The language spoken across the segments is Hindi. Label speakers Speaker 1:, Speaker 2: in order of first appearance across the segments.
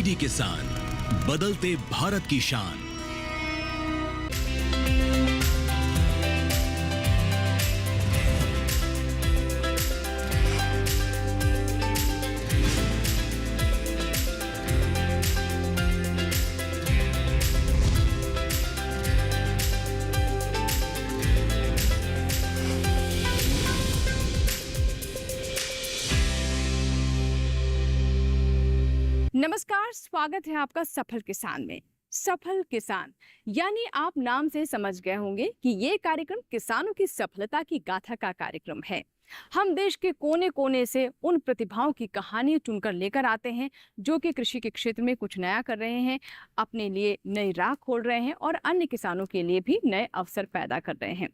Speaker 1: डीडी किसान, बदलते भारत की शान।
Speaker 2: नमस्कार, स्वागत है आपका सफल किसान में। सफल किसान यानी आप नाम से समझ गए होंगे कि ये कार्यक्रम किसानों की सफलता की गाथा का कार्यक्रम है। हम देश के कोने कोने से उन प्रतिभाओं की कहानी चुनकर लेकर आते हैं जो कि कृषि के क्षेत्र में कुछ नया कर रहे हैं, अपने लिए नई राह खोल रहे हैं और अन्य किसानों के लिए भी नए अवसर पैदा कर रहे हैं।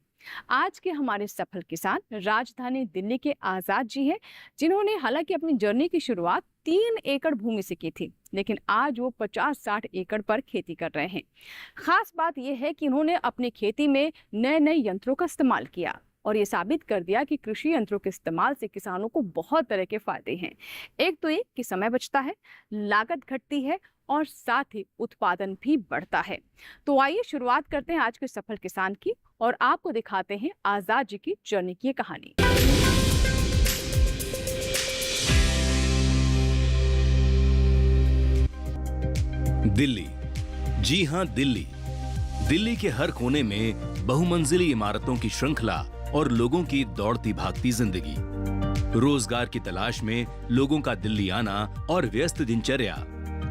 Speaker 2: आज के हमारे सफल किसान राजधानी दिल्ली के आजाद जी हैं, जिन्होंने हालांकि अपनी जर्नी की शुरुआत 3 एकड़ भूमि से की थी, लेकिन आज वो 50-60 एकड़ पर खेती कर रहे हैं। खास बात यह है कि उन्होंने अपनी खेती में नए नए यंत्रों का इस्तेमाल किया और ये साबित कर दिया कि कृषि यंत्रों के इस्तेमाल से किसानों को बहुत तरह के फायदे हैं। एक तो ये कि समय बचता है, लागत घटती है और साथ ही उत्पादन भी बढ़ता है। तो आइए शुरुआत करते हैं आज के सफल किसान की और आपको दिखाते हैं आजाद जी की जर्नी की कहानी।
Speaker 1: दिल्ली, जी हां दिल्ली। दिल्ली के हर कोने में बहुमंजिली इमारतों की श्रृंखला और लोगों की दौड़ती भागती जिंदगी। रोजगार की तलाश में लोगों का दिल्ली आना और व्यस्त दिनचर्या।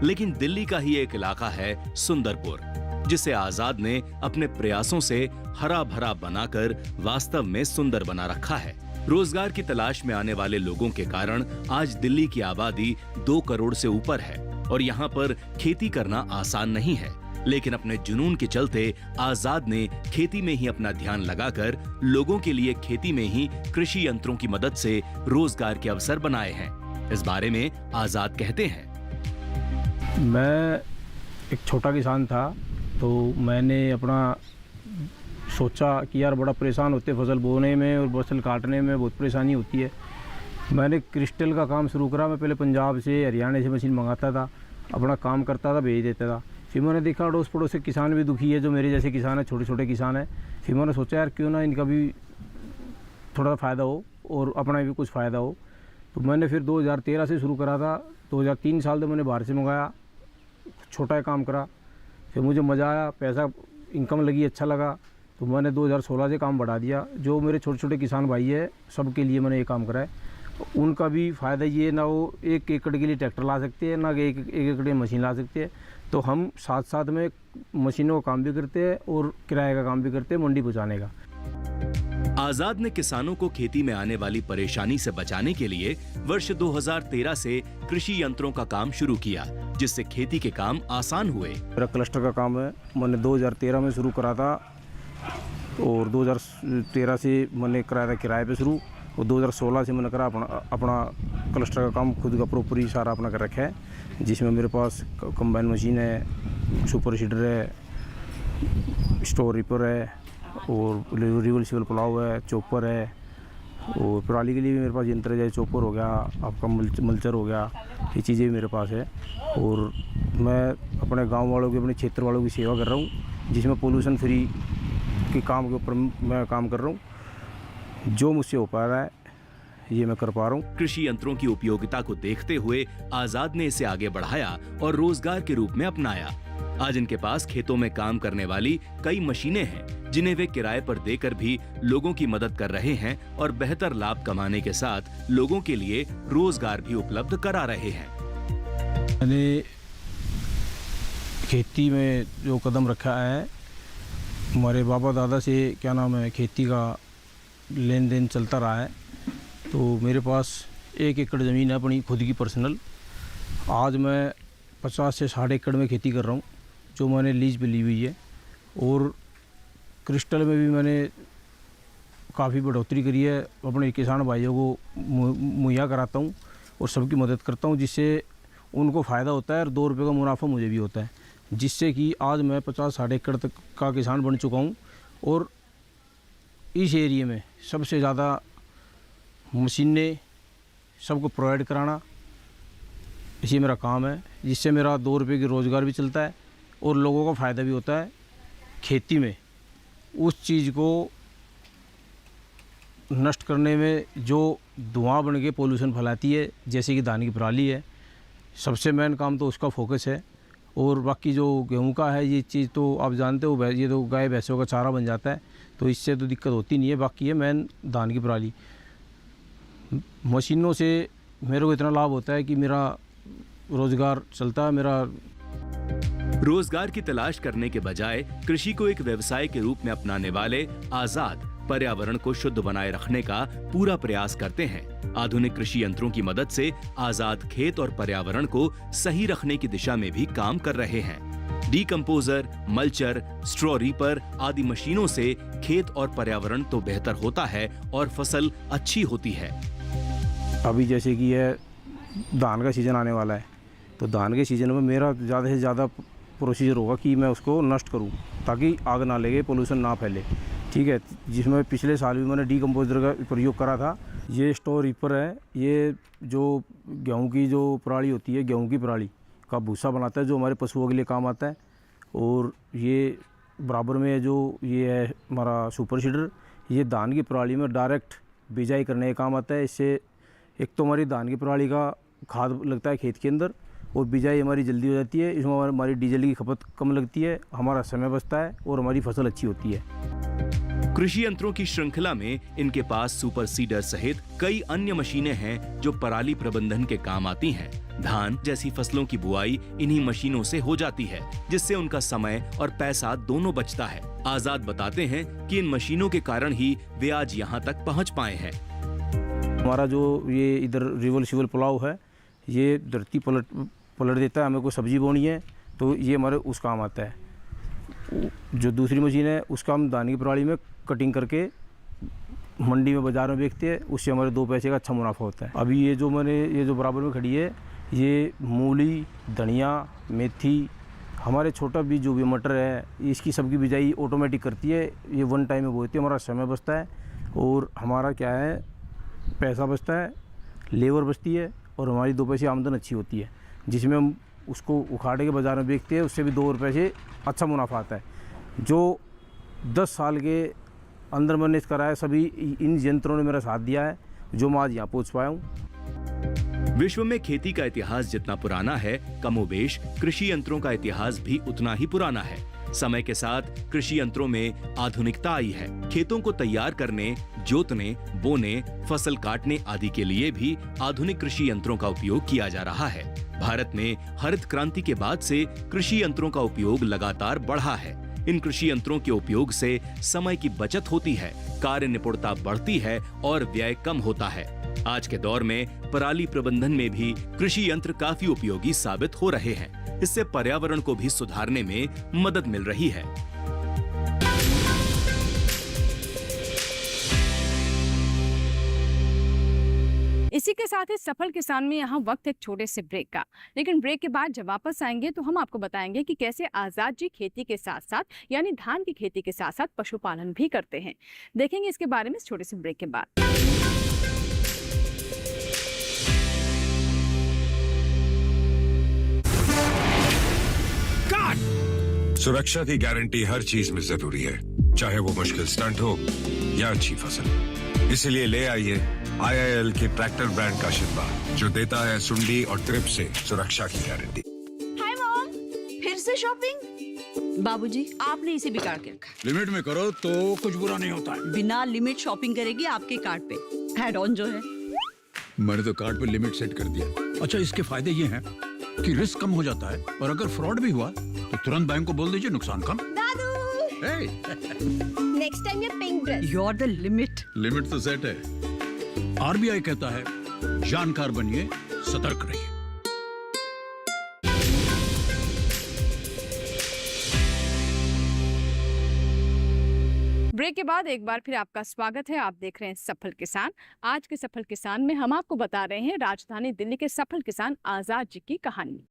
Speaker 1: लेकिन दिल्ली का ही एक इलाका है सुंदरपुर, जिसे आजाद ने अपने प्रयासों से हरा भरा बनाकर वास्तव में सुंदर बना रखा है। रोजगार की तलाश में आने वाले लोगों के कारण आज दिल्ली की आबादी 2 करोड़ से ऊपर है और यहाँ पर खेती करना आसान नहीं है। लेकिन अपने जुनून के चलते आजाद ने खेती में ही अपना ध्यान लगाकर लोगों के लिए खेती में ही कृषि यंत्रों की मदद से रोजगार के अवसर बनाए हैं। इस बारे में आजाद कहते हैं,
Speaker 3: मैं एक छोटा किसान था, तो मैंने अपना सोचा कि यार बड़ा परेशान होते फसल बोने में और फसल काटने में बहुत परेशानी होती है। मैंने क्रिस्टल का काम शुरू करा। मैं पहले पंजाब से हरियाणा से मशीन मंगाता था, अपना काम करता था, भेज देता था। फिर मैंने देखा अड़ोस पड़ोस के किसान भी दुखी है, जो मेरे जैसे किसान है, छोटे छोटे किसान है। फिर मैंने सोचा यार क्यों ना इनका भी थोड़ा फ़ायदा हो और अपना भी कुछ फ़ायदा हो। तो मैंने फिर 2013 से शुरू करा था। 2003 साल तो मैंने बाहर से मंगाया, छोटा काम करा। फिर मुझे मज़ा आया, पैसा इनकम लगी, अच्छा लगा, तो मैंने 2016 से काम बढ़ा दिया। जो मेरे छोटे छोटे किसान भाई है, सबके लिए मैंने ये काम करा है। उनका भी फ़ायदा ये, ना वो 1 एकड़ के लिए ट्रैक्टर ला सकते हैं, ना कि 1 एकड़ की मशीन ला सकते हैं। तो हम साथ साथ में मशीनों का काम भी करते हैं और किराए का काम भी करते हैं, मंडी पहुँचाने का।
Speaker 1: आजाद ने किसानों को खेती में आने वाली परेशानी से बचाने के लिए वर्ष 2013 से कृषि यंत्रों का काम शुरू किया, जिससे खेती के काम आसान हुए।
Speaker 3: मेरा क्लस्टर का काम है, मैंने 2013 में शुरू करा था और 2013 से मैंने कराया था किराए पे शुरू, और 2016 से मैंने करा अपना क्लस्टर का काम खुद का प्रॉपर ही सारा अपना कर रखा है, जिसमें मेरे पास कंबाइन मशीन है, सुपर सीडर है, स्टोर रिपर है और रिवर्सिबल प्लाव है, चॉपर है, और पराली के लिए भी मेरे पास यंत्र है, जैसे चॉपर हो गया, आपका मल्चर हो गया, ये चीज़ें भी मेरे पास है। और मैं अपने गांव वालों की, अपने क्षेत्र वालों की सेवा कर रहा हूँ, जिसमें पोल्यूशन फ्री के काम के ऊपर मैं काम कर रहा हूँ। जो मुझसे हो पा रहा है ये मैं कर पा रहा हूँ।
Speaker 1: कृषि यंत्रों की उपयोगिता को देखते हुए आजाद ने इसे आगे बढ़ाया और रोजगार के रूप में अपनाया। आज इनके पास खेतों में काम करने वाली कई मशीनें हैं, जिन्हें वे किराए पर देकर भी लोगों की मदद कर रहे हैं और बेहतर लाभ कमाने के साथ लोगों के लिए रोजगार भी उपलब्ध करा रहे हैं।
Speaker 3: मैंने खेती में जो कदम रखा है, हमारे बाबा दादा से क्या नाम है, खेती का लेन देन चलता रहा है। तो मेरे पास 1 एकड़ ज़मीन है अपनी खुद की पर्सनल। आज मैं 50 से 60 एकड़ में खेती कर रहा हूँ, जो मैंने लीज पे ली हुई है। और क्रिस्टल में भी मैंने काफ़ी बढ़ोतरी करी है, अपने किसान भाइयों को मुहैया कराता हूँ और सबकी मदद करता हूँ, जिससे उनको फ़ायदा होता है और 2 रुपये का मुनाफा मुझे भी होता है, जिससे कि आज मैं 50-60 एकड़ तक का किसान बन चुका हूँ। और इस एरिया में सबसे ज़्यादा मशीनें सबको प्रोवाइड कराना ये मेरा काम है, जिससे मेरा 2 रुपये की रोज़गार भी चलता है और लोगों को फ़ायदा भी होता है। खेती में उस चीज़ को नष्ट करने में जो धुआं बन के पोल्यूशन फैलाती है, जैसे कि धान की पराली है, सबसे मेन काम तो उसका फोकस है। और बाकी जो गेहूं का है, ये चीज़ तो आप जानते हो, ये तो गाय भैंसों का चारा बन जाता है, तो इससे तो दिक्कत होती नहीं है। बाकी है मेन धान की पराली। मशीनों से मेरे को इतना लाभ होता है कि मेरा रोज़गार चलता है। मेरा
Speaker 1: रोजगार की तलाश करने के बजाय कृषि को एक व्यवसाय के रूप में अपनाने वाले आजाद पर्यावरण को शुद्ध बनाए रखने का पूरा प्रयास करते हैं। आधुनिक कृषि यंत्रों की मदद से आजाद खेत और पर्यावरण को सही रखने की दिशा में भी काम कर रहे हैं। डीकंपोजर, मल्चर, स्ट्रॉ रीपर आदि मशीनों से खेत और पर्यावरण तो बेहतर होता है और फसल अच्छी होती है।
Speaker 3: अभी जैसे कि है धान का सीज़न आने वाला है, तो धान के सीज़न में मेरा ज़्यादा से ज़्यादा प्रोसीजर होगा कि मैं उसको नष्ट करूं, ताकि आग ना लगे, पोल्यूशन ना फैले। ठीक है, जिसमें पिछले साल भी मैंने डीकंपोजर का प्रयोग करा था। ये स्ट्रॉ रीपर है, ये जो गेहूं की जो पराली होती है, गेहूं की पराली का भूसा बनाता है, जो हमारे पशुओं के लिए काम आता है। और ये बराबर में जो ये है हमारा सुपर सीडर, ये धान की पराली में डायरेक्ट बिजाई करने का काम आता है। इससे एक तो हमारी धान की पराली का खाद लगता है खेत के अंदर, और बिजाई हमारी जल्दी हो जाती है। इसमें हमारी डीजल की खपत कम लगती है, हमारा समय बचता है और हमारी फसल अच्छी होती है।
Speaker 1: कृषि यंत्रों की श्रृंखला में इनके पास सुपर सीडर सहित कई अन्य मशीनें हैं जो पराली प्रबंधन के काम आती हैं। धान जैसी फसलों की बुआई इन्हीं मशीनों से हो जाती है, जिससे उनका समय और पैसा दोनों बचता है। आजाद बताते हैं कि इन मशीनों के कारण ही वे आज यहाँ तक पहुँच पाए हैं।
Speaker 3: हमारा जो ये इधर रिवर्सिबल पुलाव है, ये धरती पलट देता है। हमें कोई सब्जी बोनी है तो ये हमारे उस काम आता है। जो दूसरी मशीन है उसका हम धान की पराली में कटिंग करके मंडी में बाज़ार में बेचते हैं, उससे हमारे 2 पैसे का अच्छा मुनाफा होता है। अभी ये जो बराबर में खड़ी है, ये मूली, धनिया, मेथी, हमारे छोटा भी जो भी मटर है, इसकी सबकी बिजाई ऑटोमेटिक करती है। ये 1 टाइम में बोती है, हमारा समय बचता है और हमारा क्या है, पैसा बचता है, लेबर बचती है और हमारी 2 पैसे आमदन अच्छी होती है, जिसमें हम उसको उखाड़ के बाज़ार में बेचते हैं, उससे भी 2 रुपये से अच्छा मुनाफा आता है। जो 10 साल के अंदर मैंने इस कराया, सभी इन यंत्रों ने मेरा साथ दिया है, जो मैं आज यहाँ पहुँच पाया हूँ।
Speaker 1: विश्व में खेती का इतिहास जितना पुराना है, कमोबेश कृषि यंत्रों का इतिहास भी उतना ही पुराना है। समय के साथ कृषि यंत्रों में आधुनिकता आई है। खेतों को तैयार करने, जोतने, बोने, फसल काटने आदि के लिए भी आधुनिक कृषि यंत्रों का उपयोग किया जा रहा है। भारत में हरित क्रांति के बाद से कृषि यंत्रों का उपयोग लगातार बढ़ा है। इन कृषि यंत्रों के उपयोग से समय की बचत होती है, कार्य निपुणता बढ़ती है और व्यय कम होता है। आज के दौर में पराली प्रबंधन में भी कृषि यंत्र काफी उपयोगी साबित हो रहे हैं। इससे पर्यावरण को भी सुधारने में मदद मिल रही है।
Speaker 2: इसी के साथ ही सफल किसान में यहाँ वक्त एक छोटे से ब्रेक का, लेकिन ब्रेक के बाद जब वापस आएंगे तो हम आपको बताएंगे कि कैसे आजाद जी खेती के साथ साथ यानी धान की खेती के साथ साथ पशुपालन भी करते हैं। देखेंगे इसके बारे में इस छोटे से ब्रेक के बाद।
Speaker 4: सुरक्षा की गारंटी हर चीज में जरूरी है, चाहे वो मुश्किल स्टंट हो या अच्छी फसल। इसलिए ले आइए IIL के ट्रैक्टर ब्रांड का शिनबा, जो देता है सुंडी और ट्रिप से सुरक्षा की गारंटी।
Speaker 5: हाय मॉम, फिर से शॉपिंग? बाबूजी, आपने इसे बिगाड़ के रखा।
Speaker 6: लिमिट में करो तो कुछ बुरा नहीं होता है।
Speaker 5: बिना लिमिट शॉपिंग करेगी आपके कार्ड पे ऐड ऑन जो है।
Speaker 6: मैंने तो कार्ड पे लिमिट सेट कर दिया। अच्छा, इसके फायदे ये हैं कि रिस्क कम हो जाता है और अगर फ्रॉड भी हुआ तो तुरंत बैंक को बोल दीजिए, नुकसान कम।
Speaker 5: दादू,
Speaker 7: नेक्स्ट टाइम ये pink dress.
Speaker 5: You are the limit.
Speaker 6: Limit तो सेट है। RBI कहता है, जानकार बनिए, सतर्क रहिए।
Speaker 2: ब्रेक के बाद एक बार फिर आपका स्वागत है। आप देख रहे हैं सफल किसान। आज के सफल किसान में हम आपको बता रहे हैं राजधानी दिल्ली के सफल किसान आजाद जी की कहानी।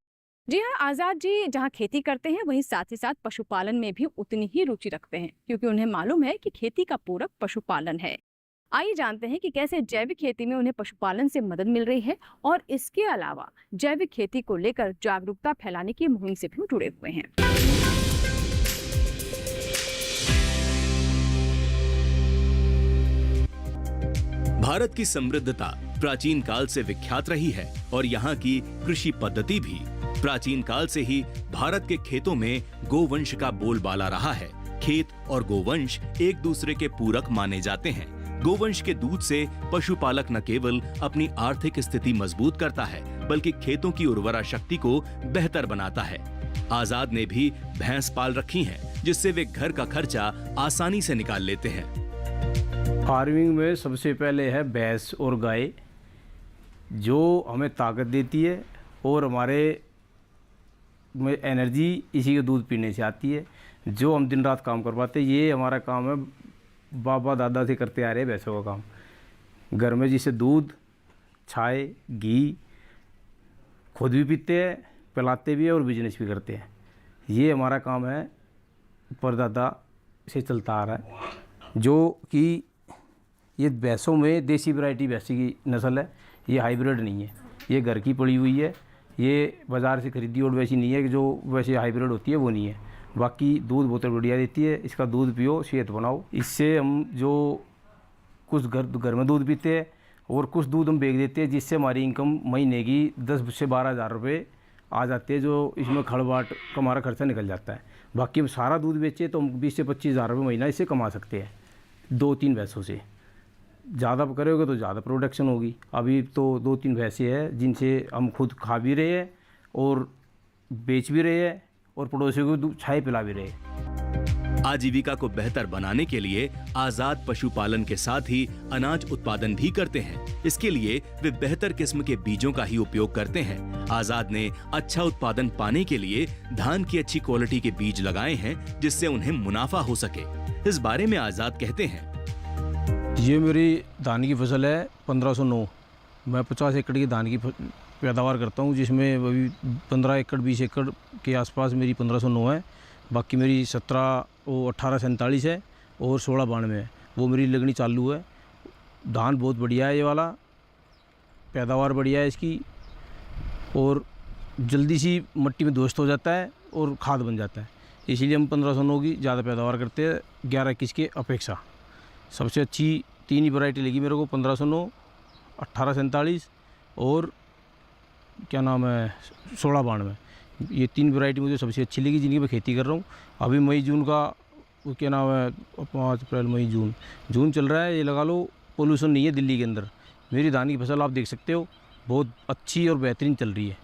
Speaker 2: जी हाँ, आजाद जी जहाँ खेती करते हैं वहीं साथ ही साथ पशुपालन में भी उतनी ही रुचि रखते हैं, क्योंकि उन्हें मालूम है कि खेती का पूरक पशुपालन है। आइए जानते हैं कि कैसे जैविक खेती में उन्हें पशुपालन से मदद मिल रही है और इसके अलावा जैविक खेती को लेकर जागरूकता फैलाने की मुहिम से भी जुड़े हुए हैं।
Speaker 1: भारत की समृद्धता प्राचीन काल से विख्यात रही है और यहाँ की कृषि पद्धति भी प्राचीन काल से ही भारत के खेतों में गोवंश का बोलबाला रहा है। खेत और गोवंश एक दूसरे के पूरक माने जाते हैं। गोवंश के दूध से पशुपालक न केवल अपनी आर्थिक स्थिति मजबूत करता है, बल्कि खेतों की उर्वरा शक्ति को बेहतर बनाता है। आजाद ने भी भैंस पाल रखी हैं, जिससे वे घर का खर्चा आसानी से निकाल लेते हैं।
Speaker 3: फार्मिंग में सबसे पहले है भैंस और गाय, जो हमें ताकत देती है और हमारे में एनर्जी इसी के दूध पीने से आती है, जो हम दिन रात काम कर पाते हैं। ये हमारा काम है, बाबा दादा से करते आ रहे हैं भैंसों का काम। घर में जिससे दूध, छाय, घी खुद भी पीते हैं, पिलाते भी हैं और बिजनेस भी करते हैं। ये हमारा काम है, परदादा से चलता आ रहा है। जो कि ये भैंसों में देसी वैरायटी भैंसी की नस्ल है, ये हाइब्रिड नहीं है, ये घर की पड़ी हुई है। ये बाज़ार से खरीदी और वैसी नहीं है कि जो वैसे हाइब्रिड होती है, वो नहीं है। बाकी दूध बहुत बढ़िया देती है, इसका दूध पियो, सेहत बनाओ। इससे हम जो कुछ घर में दूध पीते हैं और कुछ दूध हम बेच देते हैं, जिससे हमारी इनकम महीने की 10 से 12 हज़ार रुपये आ जाते हैं, जो इसमें खड़बाट का हमारा खर्चा निकल जाता है। बाकी हम सारा दूध बेचें तो हम 20 से 25 हज़ार रुपये महीना इससे कमा सकते हैं, 2-3 भैंसों से। ज़्यादा करोगे तो ज़्यादा प्रोडक्शन होगी। अभी तो 2-3 भैंसे हैं जिनसे हम खुद खा भी रहे हैं और बेच भी रहे हैं और पड़ोसियों को छाए पिला भी रहे हैं।
Speaker 1: आजीविका को बेहतर बनाने के लिए आजाद पशुपालन के साथ ही अनाज उत्पादन भी करते हैं। इसके लिए वे बेहतर किस्म के बीजों का ही उपयोग करते हैं। आजाद ने अच्छा उत्पादन पाने के लिए धान की अच्छी क्वालिटी के बीज लगाए हैं, जिससे उन्हें मुनाफा हो सके। इस बारे में आजाद कहते हैं,
Speaker 3: ये मेरी धान की फसल है 1509। मैं 50 एकड़ की धान की पैदावार करता हूँ, जिसमें अभी 15 एकड़ 20 एकड़ के आसपास मेरी 1509 है। बाकी मेरी 1847 है और 1692 है, वो मेरी लगनी चालू है। धान बहुत बढ़िया है, ये वाला पैदावार बढ़िया है इसकी, और जल्दी सी मिट्टी में दोस्त हो जाता है और खाद बन जाता है। इसीलिए हम 1509 की ज़्यादा पैदावार करते हैं 11-21 के अपेक्षा। सबसे अच्छी 3 ही वैरायटी लगी मेरे को, 1509, 1847 और क्या नाम है 1692। ये 3 वैरायटी मुझे सबसे अच्छी लगी, जिनकी मैं खेती कर रहा हूँ। अभी मई जून का क्या नाम है 5 अप्रैल मई जून चल रहा है। ये लगा लो, पोल्यूशन नहीं है दिल्ली के अंदर। मेरी धान की फसल आप देख सकते हो, बहुत अच्छी और बेहतरीन चल रही है।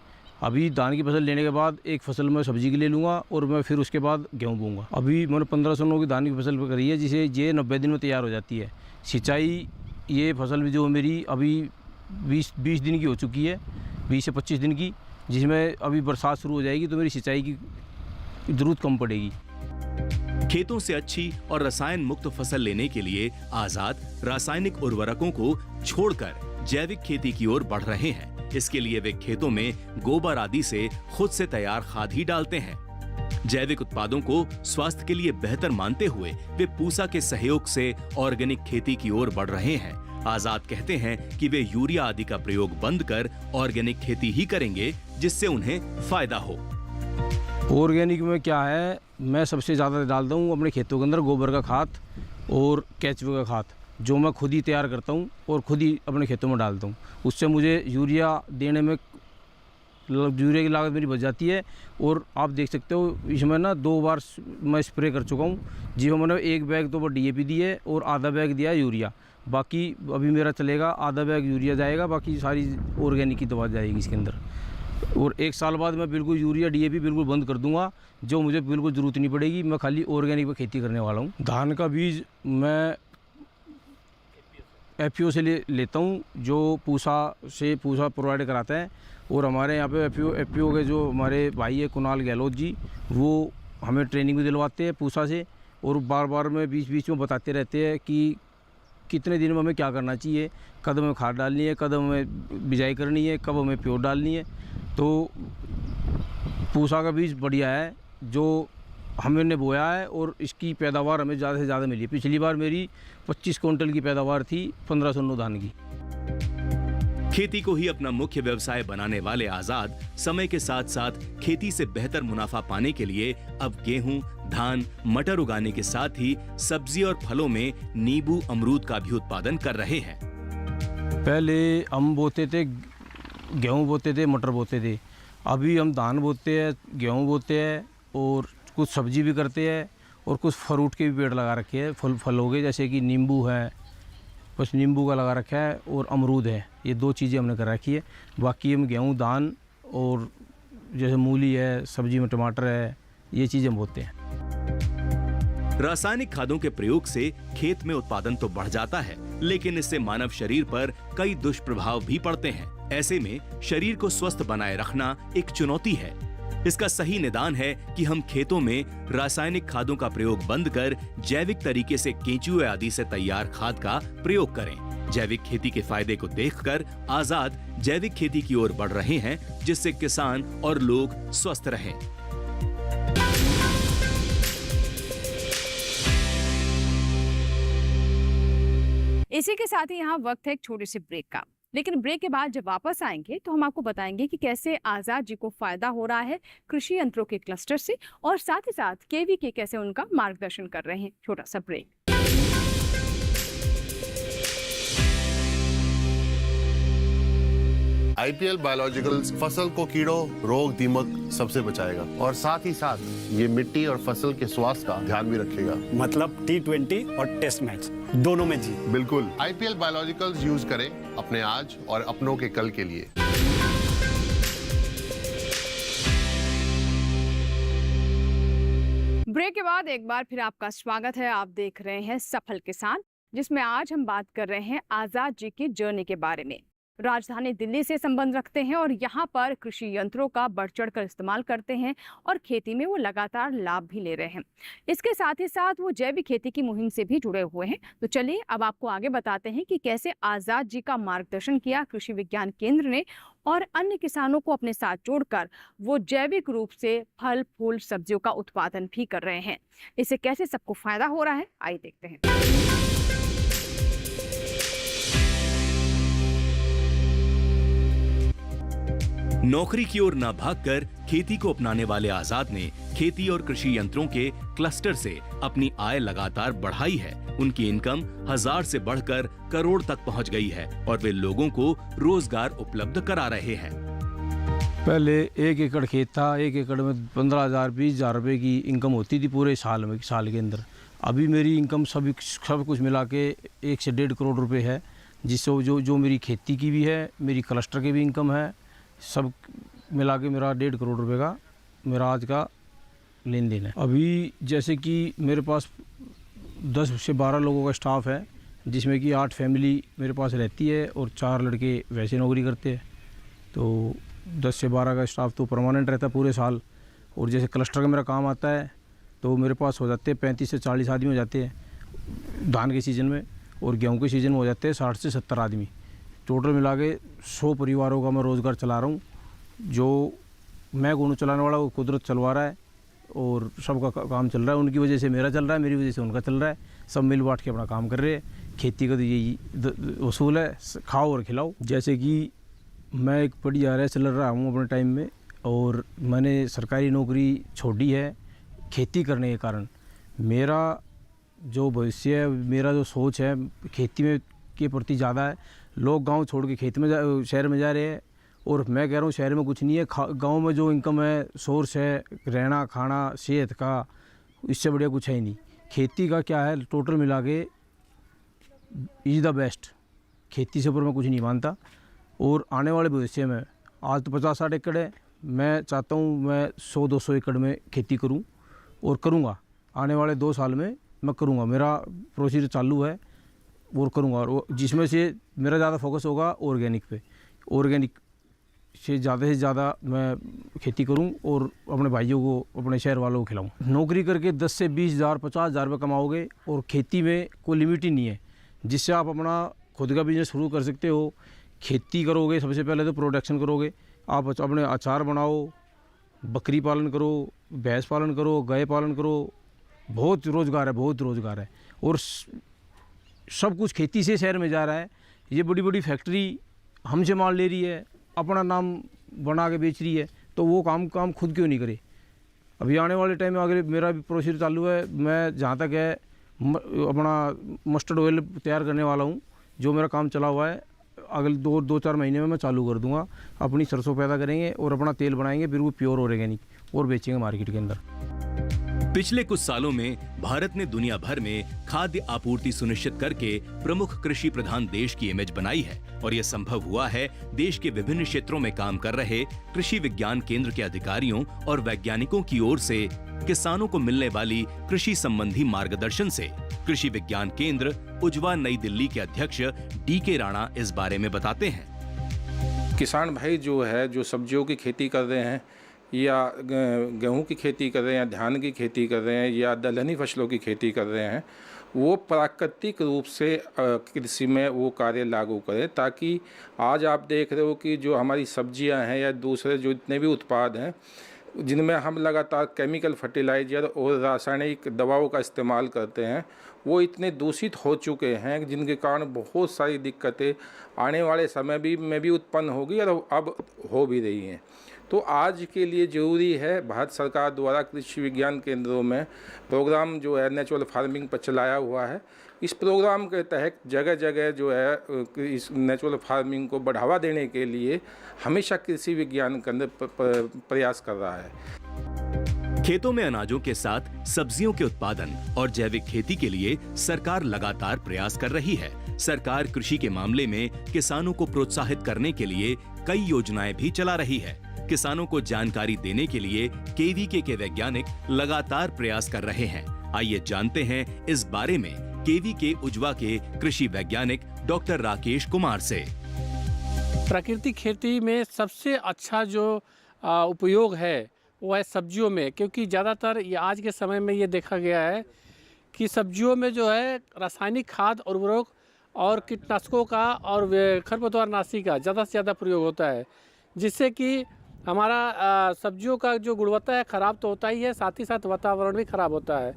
Speaker 3: अभी धान की फसल लेने के बाद एक फसल मैं सब्जी की ले लूँगा और मैं फिर उसके बाद गेहूँ बोऊँगा। अभी मैंने 1509 की धान की फसल करी है, जिसे ये 90 दिन में तैयार हो जाती है। सिंचाई, ये फसल भी जो मेरी अभी 20 दिन की हो चुकी है, 20 से 25 दिन की, जिसमें अभी बरसात शुरू हो जाएगी तो मेरी सिंचाई की ज़रूरत कम पड़ेगी।
Speaker 1: खेतों से अच्छी और रसायन मुक्त फसल लेने के लिए आजाद रासायनिक उर्वरकों को छोड़कर जैविक खेती की ओर बढ़ रहे हैं। इसके लिए वे खेतों में गोबर आदि से खुद से तैयार खाद ही डालते हैं। जैविक उत्पादों को स्वास्थ्य के लिए बेहतर मानते हुए वे पूसा के सहयोग से ऑर्गेनिक खेती की ओर बढ़ रहे हैं। आजाद कहते हैं कि वे यूरिया आदि का प्रयोग बंद कर ऑर्गेनिक खेती ही करेंगे, जिससे उन्हें फायदा हो।
Speaker 3: ऑर्गेनिक में क्या है, मैं सबसे ज़्यादा डालता हूँ अपने खेतों के अंदर गोबर का खाद और केचुए का खाद, जो मैं खुद ही तैयार करता हूँ और खुद ही अपने खेतों में डालता हूँ। उससे मुझे यूरिया देने में यूरिया की लागत मेरी बच जाती है। और आप देख सकते हो, इसमें ना 2 बार मैं स्प्रे कर चुका हूँ। जिसमें मैंने 1 बैग तो वो DAP दी है और आधा बैग दिया है यूरिया। बाकी अभी मेरा चलेगा, आधा बैग यूरिया जाएगा, बाकी सारी ऑर्गेनिक की दवा जाएगी इसके अंदर। और 1 साल बाद मैं बिल्कुल यूरिया DAP बिल्कुल बंद कर दूंगा, जो मुझे बिल्कुल ज़रूरत नहीं पड़ेगी। मैं खाली ऑर्गेनिक पर खेती करने वाला हूँ। धान का बीज मैं FPO से लेता हूँ, जो पूसा प्रोवाइड कराता है। और हमारे यहाँ पे FPO के जो हमारे भाई है कुणाल गहलोत जी, वो हमें ट्रेनिंग भी दिलवाते हैं पूसा से, और बार बार में बीच में बताते रहते हैं कि कितने दिन में हमें क्या करना चाहिए, कब हमें खाद डालनी है, कब हमें बिजाई करनी है, कब हमें प्योर डालनी है। तो पूसा का बीज बढ़िया है, जो हमने बोया है और इसकी पैदावार हमें ज़्यादा से ज़्यादा मिली है। पिछली बार मेरी 25 क्विंटल की पैदावार थी 1509 धान की।
Speaker 1: खेती को ही अपना मुख्य व्यवसाय बनाने वाले आजाद समय के साथ साथ खेती से बेहतर मुनाफा पाने के लिए अब गेहूं, धान, मटर उगाने के साथ ही सब्जी और फलों में नींबू, अमरूद का भी उत्पादन कर रहे हैं।
Speaker 3: पहले हम बोते थे, गेहूं बोते थे, मटर बोते थे। अभी हम धान बोते हैं, गेहूं बोते हैं और कुछ सब्जी भी करते हैं और कुछ फ्रूट के भी पेड़ लगा रखे हैं। फल हो गए, जैसे कि नींबू है, बस नींबू का लगा रखा है और अमरूद है। ये 2 चीज़ें हमने कर रखी है। बाकी हम गेहूं, धान और जैसे मूली है, सब्जी में टमाटर है, ये चीज़ें हम बोते हैं।
Speaker 1: रासायनिक खादों के प्रयोग से खेत में उत्पादन तो बढ़ जाता है, लेकिन इससे मानव शरीर पर कई दुष्प्रभाव भी पड़ते हैं। ऐसे में शरीर को स्वस्थ बनाए रखना एक चुनौती है। इसका सही निदान है कि हम खेतों में रासायनिक खादों का प्रयोग बंद कर जैविक तरीके से केंचुए आदि से तैयार खाद का प्रयोग करें। जैविक खेती के फायदे को देखकर आजाद जैविक खेती की ओर बढ़ रहे हैं, जिससे किसान और लोग स्वस्थ रहें।
Speaker 2: इसी के साथ ही यहाँ वक्त है एक छोटे से ब्रेक का। लेकिन ब्रेक के बाद जब वापस आएंगे तो हम आपको बताएंगे कि कैसे आजाद जी को फायदा हो रहा है कृषि यंत्रों के क्लस्टर से, और साथ ही साथ केवीके कैसे उनका मार्गदर्शन कर रहे हैं। छोटा सा ब्रेक।
Speaker 7: आईपीएल बायोलॉजिकल्स फसल को कीड़ों, रोग, दीमक सबसे बचाएगा और साथ ही साथ ये मिट्टी और फसल के स्वास्थ्य का ध्यान भी रखेगा।
Speaker 8: मतलब T20 और टेस्ट मैच दोनों में जीत।
Speaker 7: बिल्कुल, आईपीएल बायोलॉजिकल्स यूज करें अपने आज और अपनों के कल के लिए।
Speaker 2: ब्रेक के बाद एक बार फिर आपका स्वागत है। आप देख रहे हैं सफल किसान, जिसमें आज हम बात कर रहे हैं आजाद जी की जर्नी के बारे में। राजधानी दिल्ली से संबंध रखते हैं और यहाँ पर कृषि यंत्रों का बढ़ चढ़कर इस्तेमाल करते हैं और खेती में वो लगातार लाभ भी ले रहे हैं। इसके साथ ही साथ वो जैविक खेती की मुहिम से भी जुड़े हुए हैं। तो चलिए अब आपको आगे बताते हैं कि कैसे आजाद जी का मार्गदर्शन किया कृषि विज्ञान केंद्र ने और अन्य किसानों को अपने साथ जोड़कर वो जैविक रूप से फल, फूल, सब्जियों का उत्पादन भी कर रहे हैं। इससे कैसे सबको फायदा हो रहा है, आइए देखते हैं।
Speaker 1: नौकरी की ओर न भागकर खेती को अपनाने वाले आजाद ने खेती और कृषि यंत्रों के क्लस्टर से अपनी आय लगातार बढ़ाई है। उनकी इनकम 1000 से बढ़कर करोड़ तक पहुंच गई है और वे लोगों को रोजगार उपलब्ध करा रहे हैं।
Speaker 3: पहले 1 एकड़ खेत था, 1 एकड़ में 15,000 20,000 रुपये की इनकम होती थी पूरे साल के अंदर। अभी मेरी इनकम सब कुछ मिला के 1 से 1.5 करोड़ रुपए है, जिससे जो मेरी खेती की भी है, मेरी क्लस्टर की भी इनकम है, सब मिला के मेरा 1.5 करोड़ रुपए का मेरा आज का लेन देन है। अभी जैसे कि मेरे पास 10 से 12 लोगों का स्टाफ है, जिसमें कि 8 फैमिली मेरे पास रहती है और 4 लड़के वैसे नौकरी करते हैं। तो 10 से 12 का स्टाफ तो परमानेंट रहता है पूरे साल। और जैसे क्लस्टर का मेरा काम आता है तो मेरे पास हो जाते हैं 35 से 40 आदमी हो जाते हैं धान के सीज़न में, और गेहूँ के सीज़न में हो जाते हैं 60 से 70 आदमी। टोटल मिला के 100 परिवारों का मैं रोज़गार चला रहा हूँ। जो मैं गोनू चलाने वाला वो कुदरत चलवा रहा है और सबका काम चल रहा है। उनकी वजह से मेरा चल रहा है, मेरी वजह से उनका चल रहा है। सब मिल बांट के अपना काम कर रहे हैं। खेती का तो यही उसूल है, खाओ और खिलाओ। जैसे कि मैं एक बड़ी आर चल रहा हूँ अपने टाइम में, और मैंने सरकारी नौकरी छोड़ी है खेती करने के कारण। मेरा जो भविष्य है, मेरा जो सोच है खेती में के प्रति ज़्यादा है। लोग गांव छोड़ के शहर में जा रहे हैं, और मैं कह रहा हूँ शहर में कुछ नहीं है। गांव में जो इनकम है, सोर्स है, रहना खाना सेहत का, इससे बढ़िया कुछ है ही नहीं। खेती का क्या है, टोटल मिला के इज़ द बेस्ट। खेती से ऊपर मैं कुछ नहीं मानता। और आने वाले भविष्य में, आज तो 50-60 एकड़ है, मैं चाहता हूँ मैं 100-200 एकड़ में खेती करूँ और करूँगा। आने वाले 2 साल में मैं करूँगा, मेरा प्रोसीजर चालू है और करूँगा। और जिसमें से मेरा ज़्यादा फोकस होगा ऑर्गेनिक पे। ऑर्गेनिक से ज़्यादा मैं खेती करूँ और अपने भाइयों को, अपने शहर वालों को खिलाऊँ। नौकरी करके 10 से 20,000 50,000 रुपये कमाओगे, और खेती में कोई लिमिट ही नहीं है, जिससे आप अपना खुद का बिजनेस शुरू कर सकते हो। खेती करोगे, सबसे पहले तो प्रोडक्शन करोगे, आप अपने अचार बनाओ, बकरी पालन करो, भैंस पालन करो, गाय पालन करो, बहुत रोज़गार है, बहुत रोज़गार है। और सब कुछ खेती से शहर में जा रहा है। ये बड़ी बड़ी फैक्ट्री हमसे माल ले रही है, अपना नाम बना के बेच रही है, तो वो काम खुद क्यों नहीं करे। अभी आने वाले टाइम में अगर मेरा भी प्रोसीजर चालू है, मैं जहाँ तक है अपना मस्टर्ड ऑयल तैयार करने वाला हूँ, जो मेरा काम चला हुआ है। अगले 2-4 महीने में मैं चालू कर दूंगा। अपनी सरसों पैदा करेंगे और अपना तेल बनाएंगे, फिर वो प्योर ऑर्गेनिक और बेचेंगे मार्केट के अंदर।
Speaker 1: पिछले कुछ सालों में भारत ने दुनिया भर में खाद्य आपूर्ति सुनिश्चित करके प्रमुख कृषि प्रधान देश की इमेज बनाई है, और यह संभव हुआ है देश के विभिन्न क्षेत्रों में काम कर रहे कृषि विज्ञान केंद्र के अधिकारियों और वैज्ञानिकों की ओर से किसानों को मिलने वाली कृषि संबंधी मार्गदर्शन से। कृषि विज्ञान केंद्र उजवा नई दिल्ली के अध्यक्ष DK राणा इस बारे में बताते हैं।
Speaker 9: किसान भाई जो है, जो सब्जियों की खेती कर रहे हैं या गेहूं की खेती कर रहे हैं, धान की खेती कर रहे हैं या दलहनी फसलों की खेती कर रहे हैं, वो प्राकृतिक रूप से कृषि में वो कार्य लागू करें, ताकि आज आप देख रहे हो कि जो हमारी सब्जियां हैं या दूसरे जो इतने भी उत्पाद हैं जिनमें हम लगातार केमिकल फर्टिलाइज़र और रासायनिक दवाओं का इस्तेमाल करते हैं, वो इतने दूषित हो चुके हैं जिनके कारण बहुत सारी दिक्कतें आने वाले समय में भी उत्पन्न होगी और अब हो भी रही हैं। तो आज के लिए ज़रूरी है, भारत सरकार द्वारा कृषि विज्ञान केंद्रों में प्रोग्राम जो है नेचुरल फार्मिंग पर चलाया हुआ है। इस प्रोग्राम के तहत जगह जगह जो है इस नेचुरल फार्मिंग को बढ़ावा देने के लिए हमेशा कृषि विज्ञान केंद्र प्रयास कर रहा है।
Speaker 1: खेतों में अनाजों के साथ सब्जियों के उत्पादन और जैविक खेती के लिए सरकार लगातार प्रयास कर रही है। सरकार कृषि के मामले में किसानों को प्रोत्साहित करने के लिए कई योजनाएं भी चला रही है। किसानों को जानकारी देने के लिए KVK के वैज्ञानिक लगातार प्रयास कर रहे हैं। आइए जानते हैं इस बारे में KVK उजवा के कृषि वैज्ञानिक डॉक्टर राकेश कुमार से।
Speaker 10: प्राकृतिक खेती में सबसे अच्छा जो उपयोग है वो है सब्जियों में, क्योंकि ज़्यादातर ये आज के समय में ये देखा गया है कि सब्जियों में जो है रासायनिक खाद, उर्वरक और कीटनाशकों का और खरपतवारनाशी का ज़्यादा से ज़्यादा प्रयोग होता है, जिससे कि हमारा सब्जियों का जो गुणवत्ता है ख़राब तो होता ही है, साथ ही साथ वातावरण भी ख़राब होता है।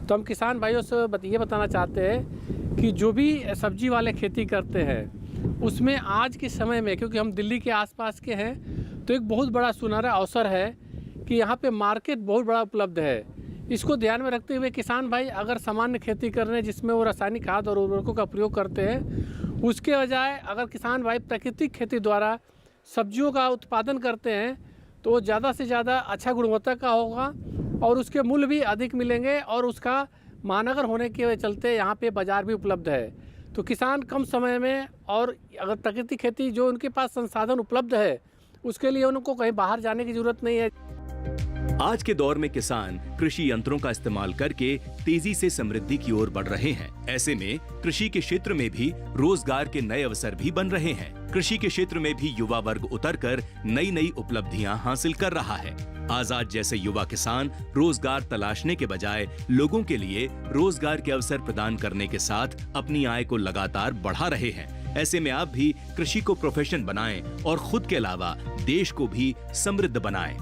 Speaker 10: तो हम किसान भाइयों से ये बताना चाहते हैं कि जो भी सब्जी वाले खेती करते हैं उसमें आज के समय में, क्योंकि हम दिल्ली के आसपास के हैं, तो एक बहुत बड़ा सुनहरा अवसर है कि यहाँ पे मार्केट बहुत बड़ा उपलब्ध है। इसको ध्यान में रखते हुए किसान भाई अगर सामान्य खेती कर रहे हैं जिसमें वो रासायनिक खाद और उर्वरकों का प्रयोग करते हैं, उसके बजाय अगर किसान भाई प्राकृतिक खेती द्वारा सब्जियों का उत्पादन करते हैं तो वो ज़्यादा से ज़्यादा अच्छा गुणवत्ता का होगा और उसके मूल्य भी अधिक मिलेंगे, और उसका महानगर होने के चलते यहाँ पे बाज़ार भी उपलब्ध है। तो किसान कम समय में, और अगर प्राकृतिक खेती जो उनके पास संसाधन उपलब्ध है उसके लिए उनको कहीं बाहर जाने की ज़रूरत नहीं है।
Speaker 1: आज के दौर में किसान कृषि यंत्रों का इस्तेमाल करके तेजी से समृद्धि की ओर बढ़ रहे हैं। ऐसे में कृषि के क्षेत्र में भी रोजगार के नए अवसर भी बन रहे हैं। कृषि के क्षेत्र में भी युवा वर्ग उतरकर नई नई उपलब्धियां हासिल कर रहा है। आजाद जैसे युवा किसान रोजगार तलाशने के बजाय लोगों के लिए रोजगार के अवसर प्रदान करने के साथ अपनी आय को लगातार बढ़ा रहे हैं। ऐसे में आप भी कृषि को प्रोफेशन बनाएं और खुद के अलावा देश को भी समृद्ध बनाएं।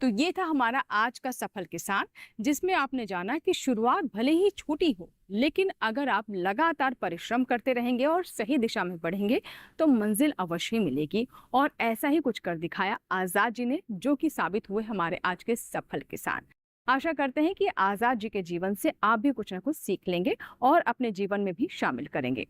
Speaker 2: तो ये था हमारा आज का सफल किसान, जिसमें आपने जाना कि शुरुआत भले ही छोटी हो, लेकिन अगर आप लगातार परिश्रम करते रहेंगे और सही दिशा में बढ़ेंगे तो मंजिल अवश्य मिलेगी। और ऐसा ही कुछ कर दिखाया आजाद जी ने, जो कि साबित हुए हमारे आज के सफल किसान। आशा करते हैं कि आजाद जी के जीवन से आप भी कुछ न कुछ सीख लेंगे और अपने जीवन में भी शामिल करेंगे।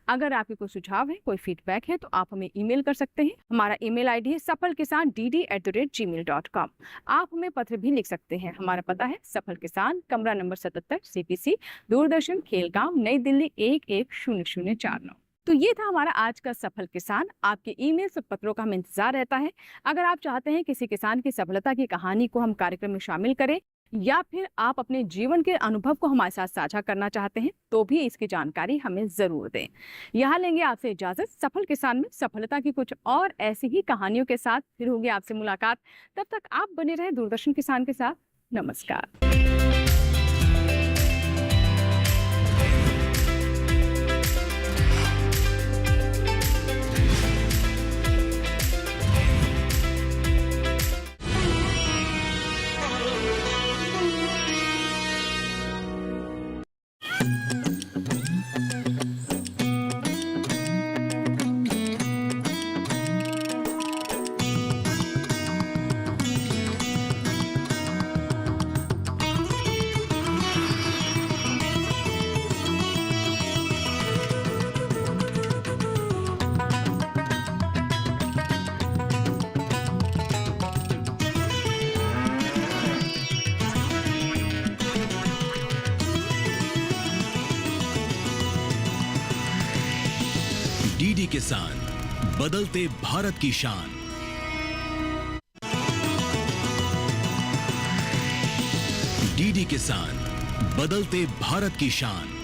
Speaker 2: अगर आपके कोई सुझाव है, कोई फीडबैक है, तो आप हमें ईमेल कर सकते हैं। हमारा ईमेल आईडी है safalkisan@gmail.com। आप हमें पत्र भी लिख सकते हैं। हमारा पता है सफल किसान, कमरा नंबर 77, CPC, दूरदर्शन, खेलगांव, नई दिल्ली 110049। तो ये था हमारा आज का सफल किसान। आपके ईमेल और पत्रों का हमें इंतजार रहता है। अगर आप चाहते हैं किसी किसान की सफलता की कहानी को हम कार्यक्रम में शामिल करें, या फिर आप अपने जीवन के अनुभव को हमारे साथ साझा करना चाहते हैं, तो भी इसकी जानकारी हमें जरूर दें। यहाँ लेंगे आपसे इजाजत। सफल किसान में सफलता की कुछ और ऐसी ही कहानियों के साथ फिर होगी आपसे मुलाकात। तब तक आप बने रहे दूरदर्शन किसान के साथ। नमस्कार।
Speaker 1: डीडी किसान, बदलते भारत की शान। डीडी किसान, बदलते भारत की शान।